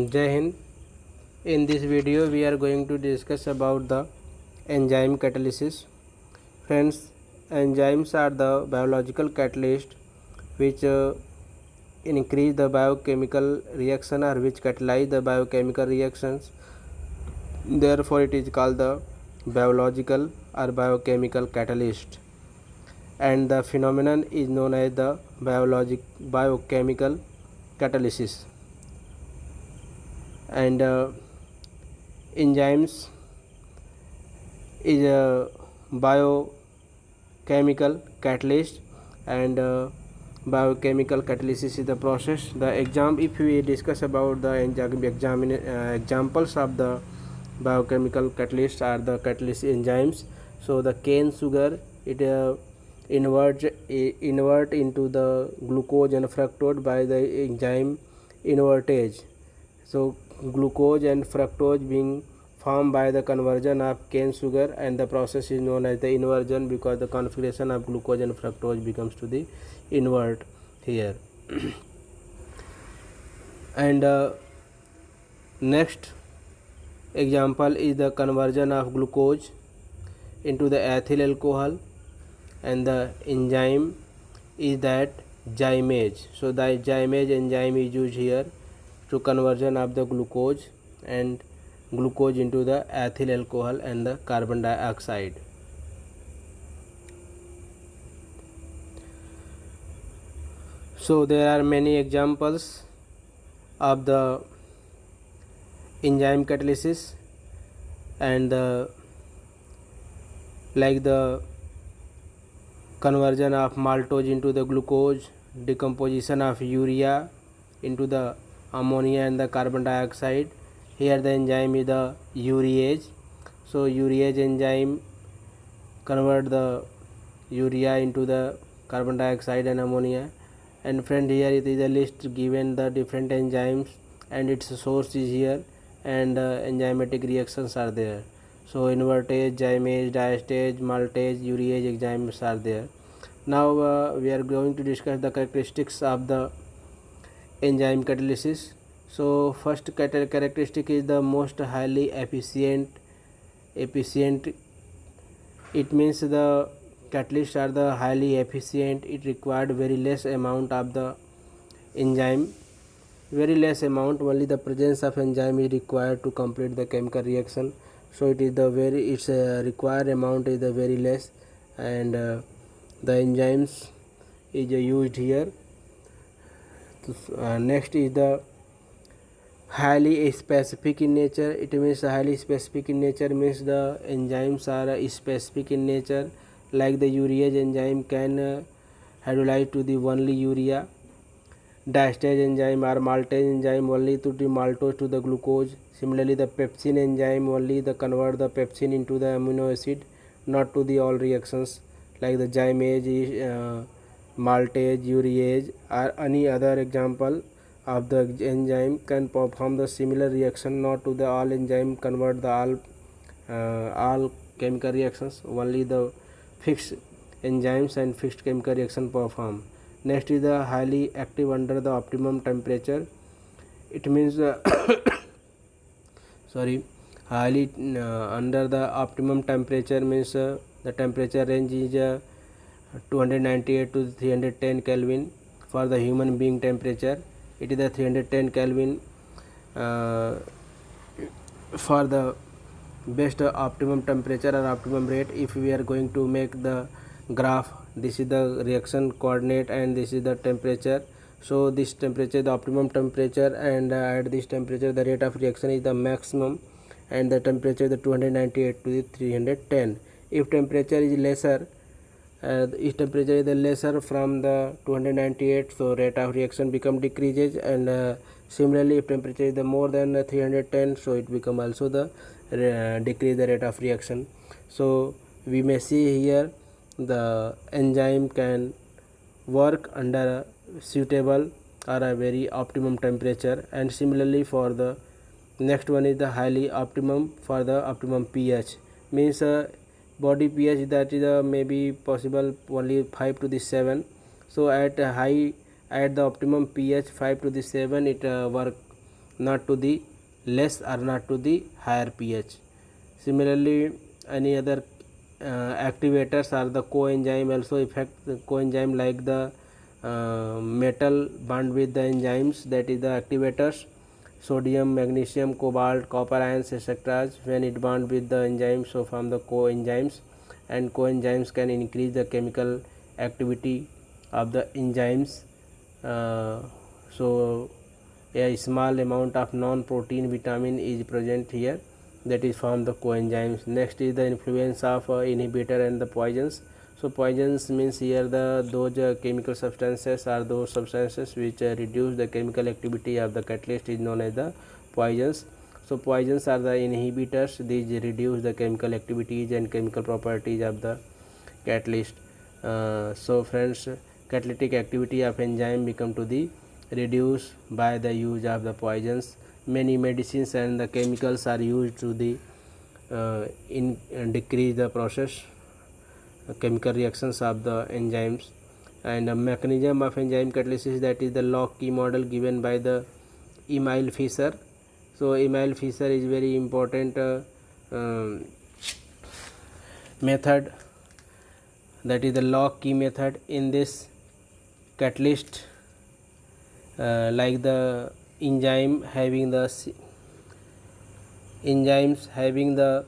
Jai Hind. In this video we are going to discuss about the enzyme catalysis. Friends, enzymes are the biological catalyst which increase the biochemical reaction or which catalyze the biochemical reactions. Therefore it is called the biological or biochemical catalyst, and the phenomenon is known as the biochemical catalysis. And enzymes is a biochemical catalyst, and biochemical catalysis is the process. If we discuss about the examples of the biochemical catalysts are the catalyst enzymes. So the cane sugar, it invert into the glucose and fructose by the enzyme invertase. So glucose and fructose being formed by the conversion of cane sugar, and the process is known as the inversion because the configuration of glucose and fructose becomes to the invert here. And next example is the conversion of glucose into the ethyl alcohol, and the enzyme is that zymase. So the zymase enzyme is used here to conversion of the glucose into the ethyl alcohol and the carbon dioxide. So there are many examples of the enzyme catalysis, and like the conversion of maltose into the glucose, decomposition of urea into the ammonia and the carbon dioxide. Here the enzyme is the urease. So urease enzyme convert the urea into the carbon dioxide and ammonia. And friend, here it is a list given the different enzymes and its source is here, and enzymatic reactions are there. So invertase, zymase, diastase, maltase, urease enzymes are there. Now we are going to discuss the characteristics of the enzyme catalysis. So first characteristic is the most highly efficient. It means the catalysts are the highly efficient. It required very less amount of the enzyme, very less amount, only the presence of enzyme is required to complete the chemical reaction. So it is the its required amount is the very less, and the enzymes is used here. Next is the highly specific in nature. It means highly specific in nature means the enzymes are specific in nature, like the urease enzyme can hydrolyze to the only urea. Diastase enzyme or maltase enzyme only to the maltose to the glucose. Similarly the pepsin enzyme only the convert the pepsin into the amino acid, not to the all reactions like the zymase, maltase, urease or any other example of the enzyme can perform the similar reaction, not to the all enzyme convert the all chemical reactions, only the fixed enzymes and fixed chemical reaction perform. Next is the highly active under the optimum temperature. It means highly under the optimum temperature means the temperature range is 298 to 310 Kelvin. For the human being temperature, it is the 310 Kelvin for the best optimum temperature or optimum rate. If we are going to make the graph, this is the reaction coordinate and this is the temperature. So this temperature is the optimum temperature, and at this temperature the rate of reaction is the maximum, and the temperature is the 298 to the 310. If temperature is lesser, if temperature is lesser from the 298, so rate of reaction become decreases, and similarly if temperature is more than 310, so it become also the decrease the rate of reaction. So we may see here the enzyme can work under a suitable or a very optimum temperature. And similarly for the next one is the highly optimum for the optimum pH, means body pH that is maybe possible only 5 to the 7. So at the optimum pH 5 to the 7 it work not to the less or not to the higher pH. Similarly, any other activators or the coenzyme also affect the coenzyme, like the metal bond with the enzymes, that is the activators. Sodium, magnesium, cobalt, copper ions, etc. when it bond with the enzymes, so form the coenzymes, and coenzymes can increase the chemical activity of the enzymes. So a small amount of non-protein vitamin is present here, that is from the coenzymes. Next is the influence of inhibitor and the poisons. So poisons means here those chemical substances or those substances which reduce the chemical activity of the catalyst is known as the poisons. So poisons are the inhibitors. These reduce the chemical activities and chemical properties of the catalyst. So friends, catalytic activity of enzyme become to the reduced by the use of the poisons. Many medicines and the chemicals are used to the decrease the process chemical reactions of the enzymes. And the mechanism of enzyme catalysis, that is the log key model given by the Emil Fischer. So Emil Fischer is very important method, that is the log key method. In this catalyst, like the enzymes having the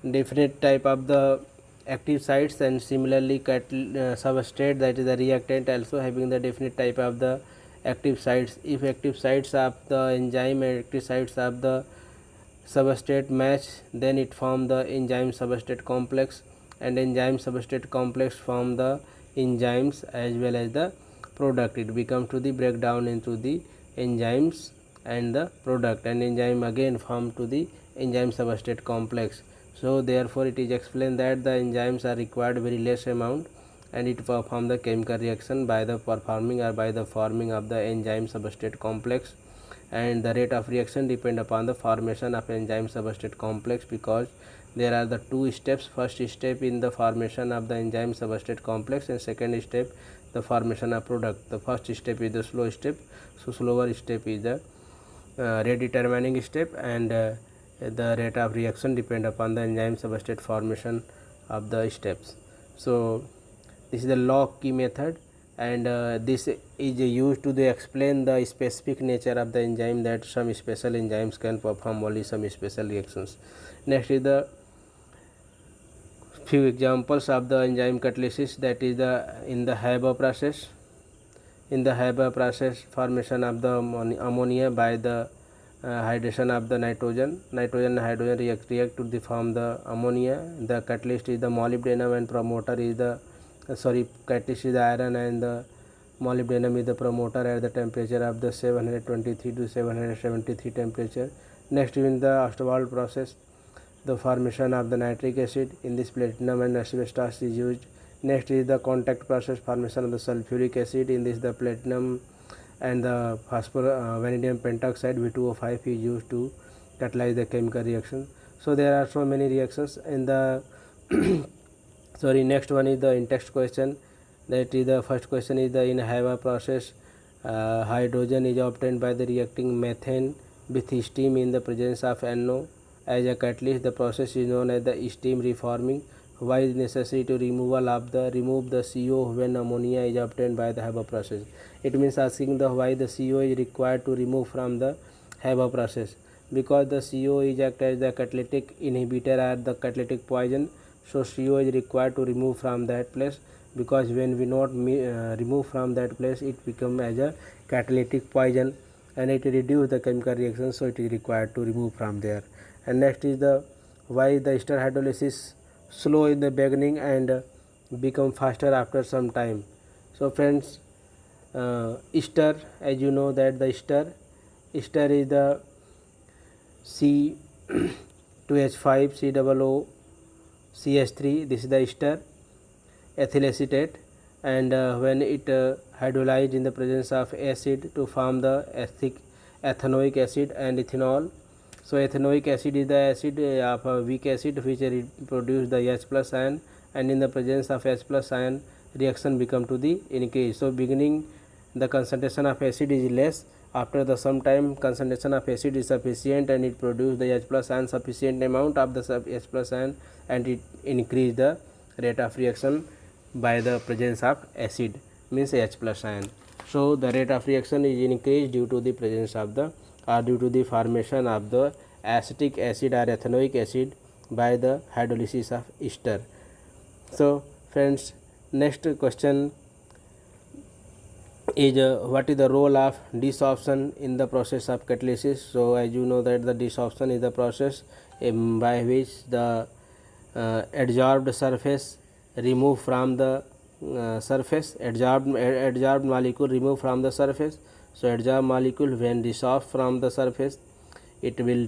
different type of the active sites, and similarly substrate, that is the reactant, also having the different type of the active sites. If active sites of the enzyme and active sites of the substrate match, then it form the enzyme substrate complex, and enzyme substrate complex form the enzymes as well as the product. It becomes to the breakdown into the enzymes and the product, and enzyme again form to the enzyme substrate complex. So therefore it is explained that the enzymes are required very less amount, and it perform the chemical reaction by the performing or by the forming of the enzyme substrate complex. And the rate of reaction depend upon the formation of enzyme substrate complex, because there are the two steps. First step in the formation of the enzyme substrate complex, and second step the formation of product. The first step is the slow step, so slower step is the rate determining step, and the rate of reaction depend upon the enzyme substrate formation of the steps. So this is the log key method, and this is used to explain the specific nature of the enzyme, that some special enzymes can perform only some special reactions. Next is the few examples of the enzyme catalysis, that is the in the Haber process. In the Haber process, formation of the ammonia by the hydration of the nitrogen and hydrogen react to form the ammonia. The catalyst is the molybdenum, and promoter is the catalyst is the iron, and the molybdenum is the promoter at the temperature of the 723 to 773 temperature. Next, in the Ostwald process, the formation of the nitric acid. In this, platinum and asbestos is used. Next is the contact process, formation of the sulfuric acid. In this, the platinum and the vanadium pentoxide V2O5 is used to catalyze the chemical reaction. So there are so many reactions in the next one is the in-text question. That is the first question is the in Haber process, hydrogen is obtained by the reacting methane with steam in the presence of NO as a catalyst. The process is known as the steam reforming. Why is necessary to remove the CO when ammonia is obtained by the Haber process? It means asking the why the CO is required to remove from the Haber process, because the CO is act as the catalytic inhibitor or the catalytic poison. So CO is required to remove from that place, because when we not remove from that place, it become as a catalytic poison, and it reduce the chemical reaction, so it is required to remove from there. And next is the why the ester hydrolysis slow in the beginning and become faster after some time. So friends, ester, as you know that the ester is the C2H5 COO CH3. This is the ester ethyl acetate, and when it hydrolyzed in the presence of acid to form the ethanoic acid and ethanol. So ethanoic acid is the acid of a weak acid which produce the H plus ion, and in the presence of H plus ion reaction become to the increase. So beginning the concentration of acid is less, After the some time, concentration of acid is sufficient and it produce the H plus ion sufficient amount of the H plus ion, and it increase the rate of reaction by the presence of acid, means H plus ion. So the rate of reaction is increased due to the presence of the due to the formation of the acetic acid or ethanoic acid by the hydrolysis of ester. So friends, next question is what is the role of desorption in the process of catalysis. So as you know that the desorption is the process by which the adsorbed surface remove from the surface, adsorbed molecule remove from the surface. So adsorbed molecule when dissolved from the surface, it will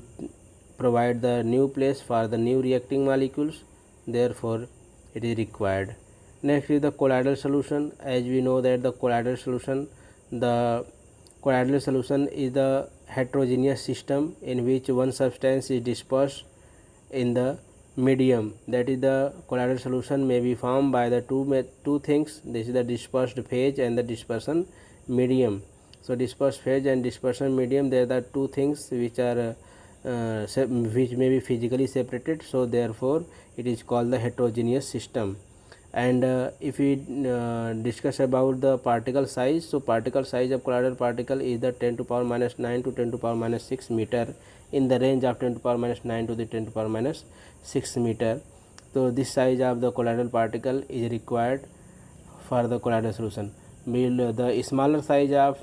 provide the new place for the new reacting molecules, therefore it is required. Next is the colloidal solution. As we know that the colloidal solution is the heterogeneous system in which one substance is dispersed in the medium. That is, the colloidal solution may be formed by the two things. This is the dispersed phase and the dispersion medium. So dispersed phase and dispersion medium, they are the two things which are which may be physically separated. So therefore it is called the heterogeneous system. And if we discuss about the particle size, so particle size of colloidal particle is the 10 to power minus 9 to 10 to power minus 6 meter, in the range of 10 to power minus 9 to the 10 to power minus 6 meter. So this size of the colloidal particle is required for the colloidal solution. The smaller size of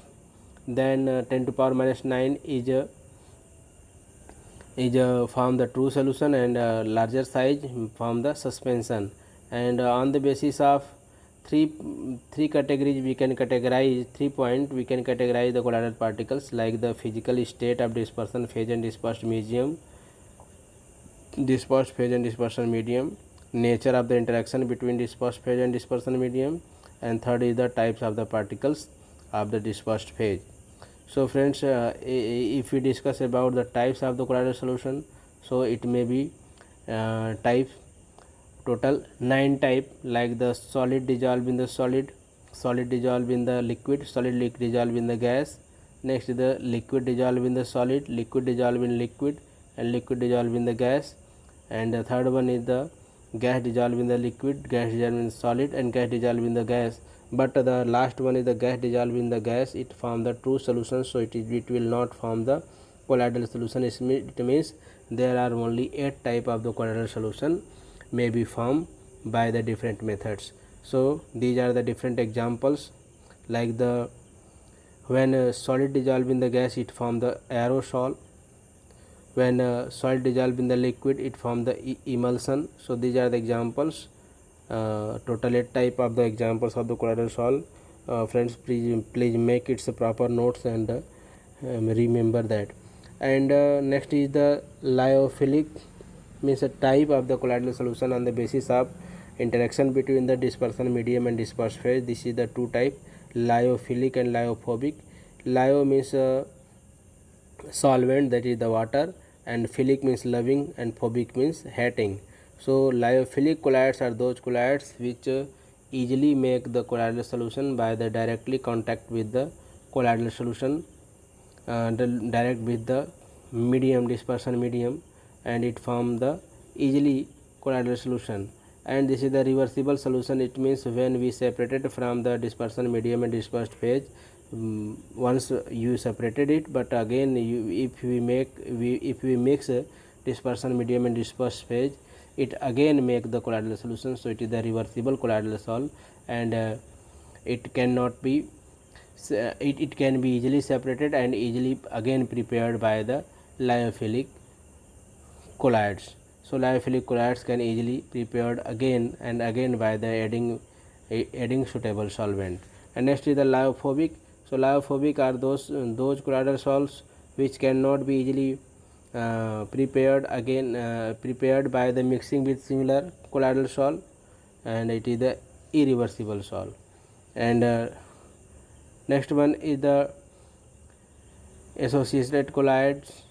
than 10 to power minus 9 is form the true solution, and larger size form the suspension. And on the basis of three categories we can categorize, 3 point we can categorize the colloidal particles, like the physical state of dispersion phase and dispersed medium, dispersed phase and dispersion medium, nature of the interaction between dispersed phase and dispersion medium, and third is the types of the particles of the dispersed phase. So friends, if we discuss about the types of the colloidal solution, so it may be types, total 9 type, like the solid dissolved in the solid, solid dissolved in the liquid, solid dissolved in the gas. Next is the liquid dissolved in the solid, liquid dissolved in liquid, and liquid dissolved in the gas. And the third one is the gas dissolved in the liquid, gas dissolved in the solid, and gas dissolved in the gas. But the last one is the gas dissolved in the gas, it form the true solution, so it will not form the colloidal solution. It means there are only 8 type of the colloidal solution may be formed by the different methods. So these are the different examples, like the when solid dissolved in the gas, it form the aerosol. When solid dissolved in the liquid, it form the emulsion. So these are the examples, total 8 type of the examples of the colloidal sol. Friends, please make its proper notes and remember that. And next is the lyophilic, means a type of the colloidal solution on the basis of interaction between the dispersion medium and dispersed phase. This is the two type, lyophilic and lyophobic. Lyo means solvent, that is the water, and philic means loving, and phobic means hating. So lyophilic colloids are those colloids which easily make the colloidal solution by the directly contact with the colloidal solution, direct with the medium, dispersion medium, and it form the easily colloidal solution. And this is the reversible solution. It means when we separated from the dispersion medium and dispersed phase, once you separated it, but again if we mix dispersion medium and dispersed phase, it again make the colloidal solution. So it is the reversible colloidal sol, and it cannot be it can be easily separated and easily again prepared by the lyophilic colloids. So lyophilic colloids can easily prepared again and again by the adding suitable solvent. And next is the lyophobic. So lyophobic are those colloidal sols which cannot be easily prepared by the mixing with similar colloidal sol, and it is the irreversible sol. And next one is the associated colloids.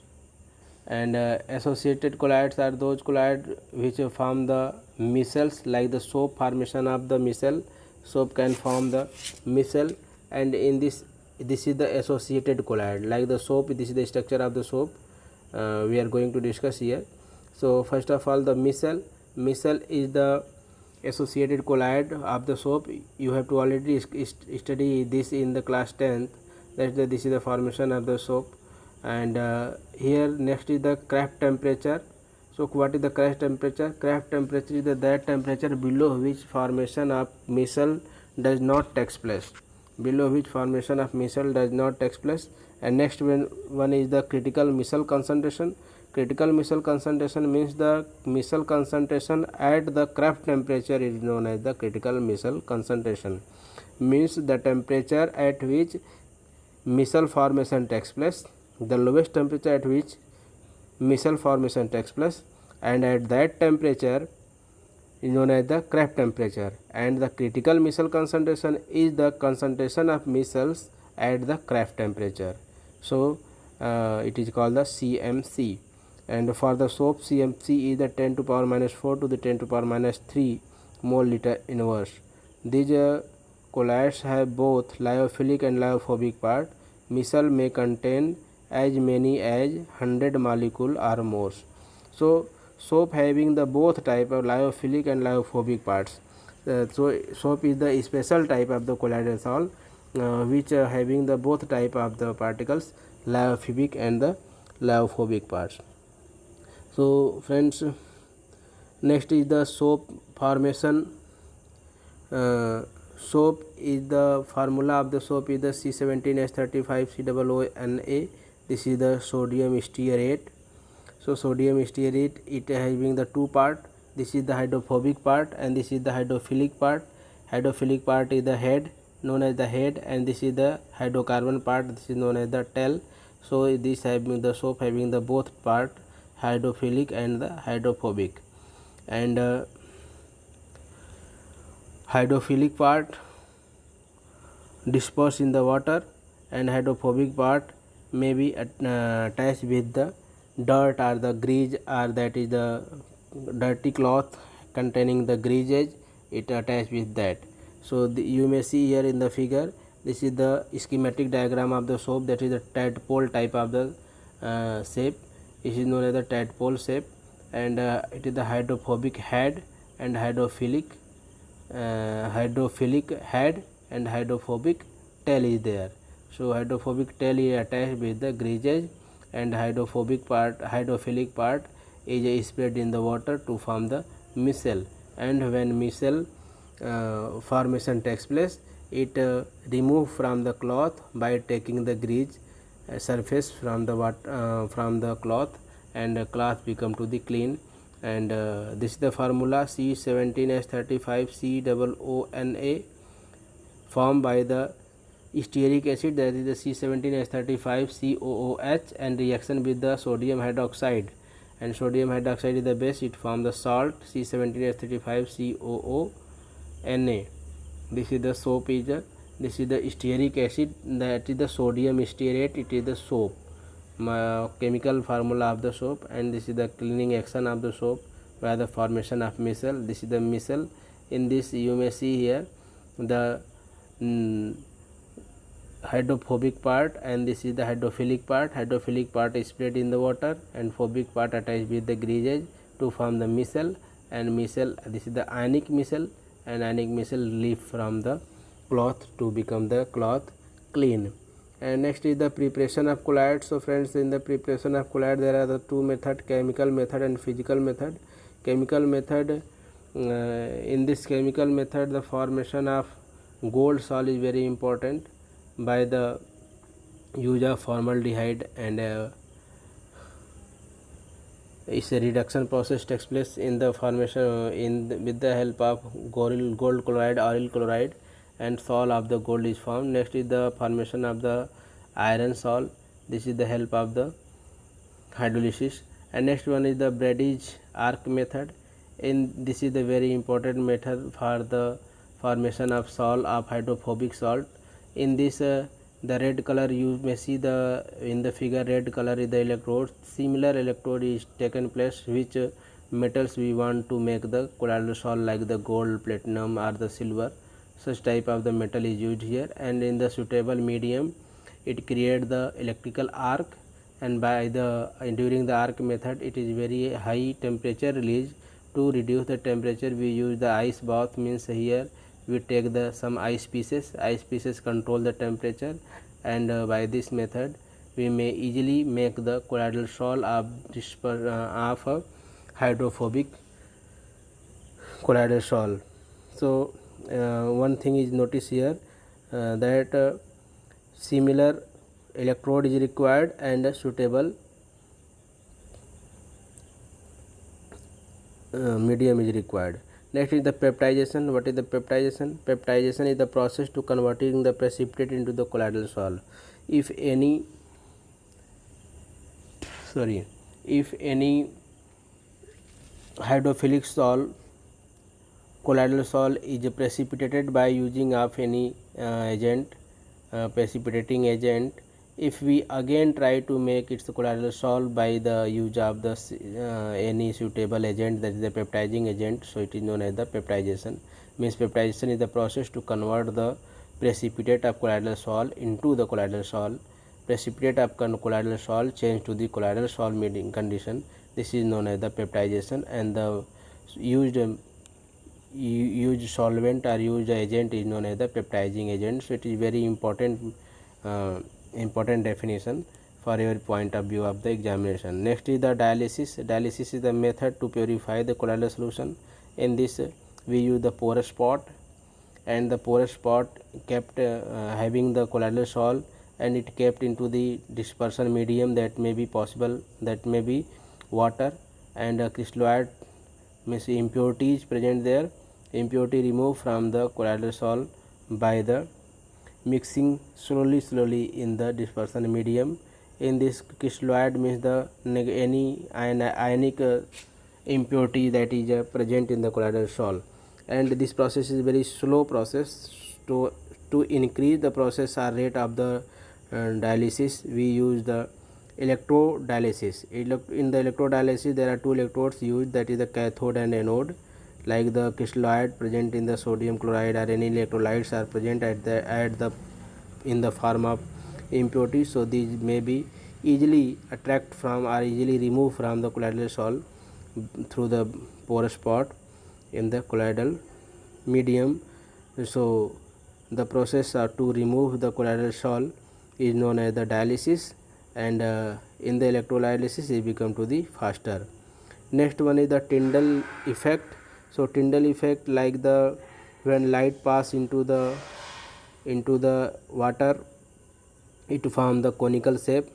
And associated colloids are those colloids which form the micelles, like the soap formation of the micelle. Soap can form the micelle, and in this this is the associated colloid. Like the soap, this is the structure of the soap we are going to discuss here. So first of all, the micelle is the associated colloid of the soap. You have to already study this in the class 10th. This is the formation of the soap. And here next is the Kraft temperature. So what is the Kraft temperature? Kraft temperature is that temperature below which formation of micelle does not take place. Below which formation of micelle does not take place. And next one is the critical micelle concentration. Critical micelle concentration means the micelle concentration at the Kraft temperature is known as the critical micelle concentration. Means the temperature at which micelle formation takes place, the lowest temperature at which micelle formation takes place, and at that temperature is known as the Kraft temperature. And the critical micelle concentration is the concentration of micelles at the Kraft temperature. So it is called the CMC. And for the soap, CMC is the 10 to power minus 4 to the 10 to power minus 3 mole liter inverse. These colloids have both lyophilic and lyophobic part. Micelle may contain as many as 100 molecule or more. So soap having the both type of lyophilic and lyophobic parts. So soap is the special type of the colloidal salt which having the both type of the particles, lyophilic and the lyophobic parts. So friends, next is the soap formation. Soap is the formula of the soap is the C17H35COONA. This is the sodium stearate. So sodium stearate, it having the two part. This is the hydrophobic part and this is the hydrophilic part. Hydrophilic part is the head, known as the head, and this is the hydrocarbon part, this is known as the tail. So this having the soap having the both part, hydrophilic and the hydrophobic. And hydrophilic part disperse in the water and hydrophobic part may be attached with the dirt or the grease, or that is the dirty cloth containing the greases, it attached with that. So you may see here in the figure, this is the schematic diagram of the soap, that is the tadpole type of the shape. It is known as the tadpole shape, and it is the hydrophobic head and hydrophilic head and hydrophobic tail is there. So hydrophobic tail is attached with the greases, and hydrophilic part is spread in the water to form the micelle. And when micelle formation takes place, it remove from the cloth by taking the grease surface from the cloth, and cloth become to the clean. And this is the formula C17H35COONA formed by the stearic acid, that is the C17H35COOH, and reaction with the sodium hydroxide, and sodium hydroxide is the base, it forms the salt C17H35COONA. This is the soap this is the stearic acid, that is the sodium stearate, it is the soap chemical formula of the soap. And this is the cleaning action of the soap by the formation of micelle. This is the micelle. In this you may see here the hydrophobic part, and this is the hydrophilic part. Hydrophilic part is spread in the water, and phobic part attached with the greases to form the micelle. And micelle, this is the ionic micelle, and ionic micelle leave from the cloth to become the cloth clean. And next is the preparation of colloid. So friends, in the preparation of colloid there are the two methods, chemical method and physical method. Chemical method, in this chemical method the formation of gold salt is very important by the use of formaldehyde, and its a reduction process takes place in the formation with the help of gold chloride, aryl chloride, and salt of the gold is formed. Next is the formation of the iron salt. This is the help of the hydrolysis. And next one is the Brady's arc method. This is the very important method for the formation of salt, of hydrophobic salt. In this the red color, you may see in the figure, red color is the electrode. Similar electrode is taken place which metals we want to make the colloidal salt, like the gold, platinum or the silver. Such type of the metal is used here, and in the suitable medium it create the electrical arc, and by the during the arc method it is very high temperature release. To reduce the temperature we use the ice bath, means here we take the some ice pieces control the temperature, and by this method we may easily make the colloidal salt of a hydrophobic colloidal salt. So one thing is notice here that similar electrode is required and a suitable medium is required. Next is the peptidation. What is the peptidation? Peptidation is the process to converting the precipitate into the colloidal salt. If any hydrophilic salt, colloidal salt is precipitated by using of any precipitating agent. If we again try to make its colloidal salt by the use of the any suitable agent, that is the peptidizing agent, so it is known as the peptidation. Means peptidation is the process to convert the precipitate of colloidal salt into the colloidal salt. Precipitate of colloidal salt change to the colloidal salt meeting condition. This is known as the peptidation, and the used solvent or used agent is known as the peptidizing agent. So it is very important definition for your point of view of the examination. Next is the dialysis. Dialysis is the method to purify the colloidal solution. In this we use the porous pot, and the porous pot kept having the colloidal salt, and it kept into the dispersion medium, that may be possible, that may be water, and crystalloid, means impurities present there. Impurity removed from the colloidal salt by the mixing slowly in the dispersion medium. In this crystalloid, means the any ionic impurity that is present in the colloidal salt, and this process is very slow process. To increase the process or rate of the dialysis, we use the electrodialysis. In the electrodialysis there are two electrodes used, that is the cathode and anode. Like the crystalloid present in the sodium chloride or any electrolytes are present in the form of impurity, so these may be easily attract from or easily removed from the colloidal salt through the porous pot in the colloidal medium. So the process to remove the colloidal salt is known as the dialysis, and in the electrolysis it become to the faster. Next one is the Tyndall effect. So Tyndall effect, like the when light pass into the water, it form the conical shape.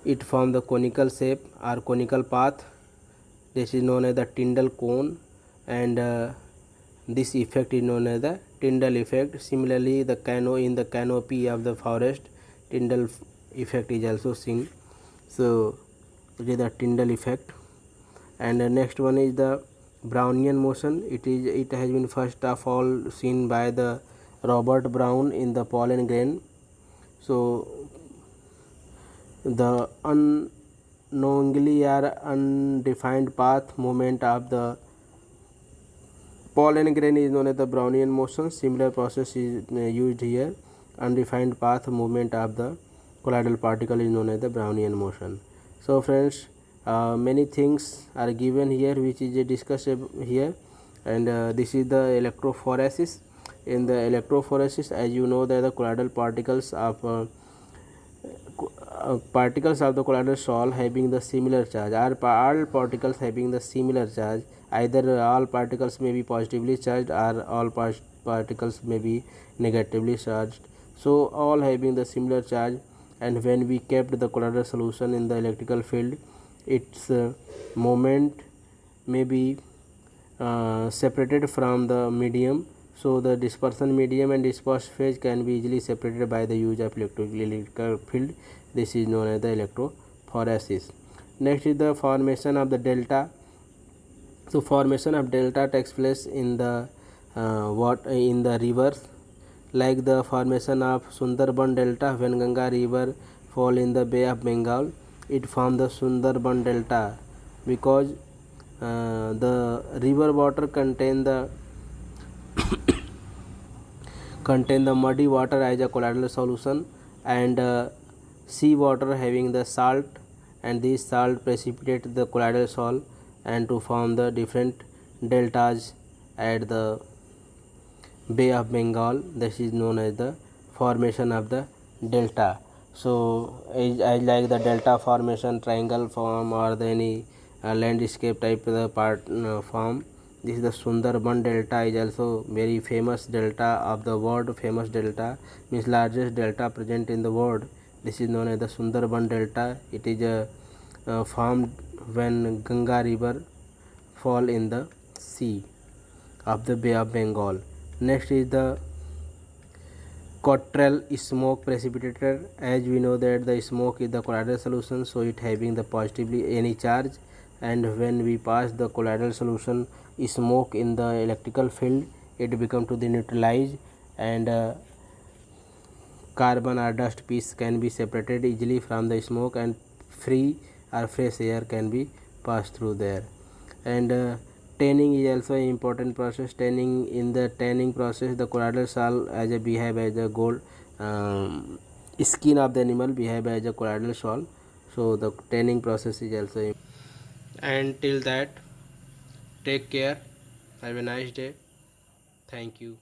It form the conical shape or conical path. This is known as the Tyndall cone, and this effect is known as the Tyndall effect. Similarly, in the canopy of the forest, Tyndall effect is also seen. So it is the Tyndall effect. And the next one is the Brownian motion. It has been first of all seen by the Robert Brown in the pollen grain. So the unknowingly or undefined path movement of the pollen grain is known as the Brownian motion. Similar process is used here. Undefined path movement of the colloidal particle is known as the Brownian motion. So friends, many things are given here which is discussed here, and this is the electrophoresis. In the electrophoresis, as you know, that the colloidal particles of the colloidal salt having the similar charge, or all particles having the similar charge. Either all particles may be positively charged or all particles may be negatively charged. So all having the similar charge, and when we kept the colloidal solution in the electrical field, its moment may be separated from the medium. So the dispersion medium and dispersed phase can be easily separated by the use of electrical field. This is known as the electrophoresis. Next is the formation of the delta. So formation of delta takes place in the in the rivers, like the formation of Sundarban delta. When Ganga river fall in the Bay of Bengal, it formed the Sundarban delta, because the river water contain the muddy water as a colloidal solution, and sea water having the salt, and this salt precipitate the colloidal soil and to form the different deltas at the Bay of Bengal. This is known as the formation of the delta. So I like the delta formation, triangle form, or the any landscape type of the part form. This is the Sundarban delta, is also very famous delta of the world. Famous delta means largest delta present in the world. This is known as the Sundarban delta. It is formed when Ganga river fall in the sea of the Bay of Bengal. Next is the Cottrell smoke precipitator. As we know that the smoke is the colloidal solution, so it having the positively any charge, and when we pass the colloidal solution smoke in the electrical field, it become to the neutralize, and carbon or dust piece can be separated easily from the smoke, and free or fresh air can be passed through there. And tanning is also an important process. Tanning, in the tanning process, the colloidal salt as a behave as a gold, skin of the animal behave as a colloidal salt, so the tanning process is also. And till that, take care, have a nice day, thank you.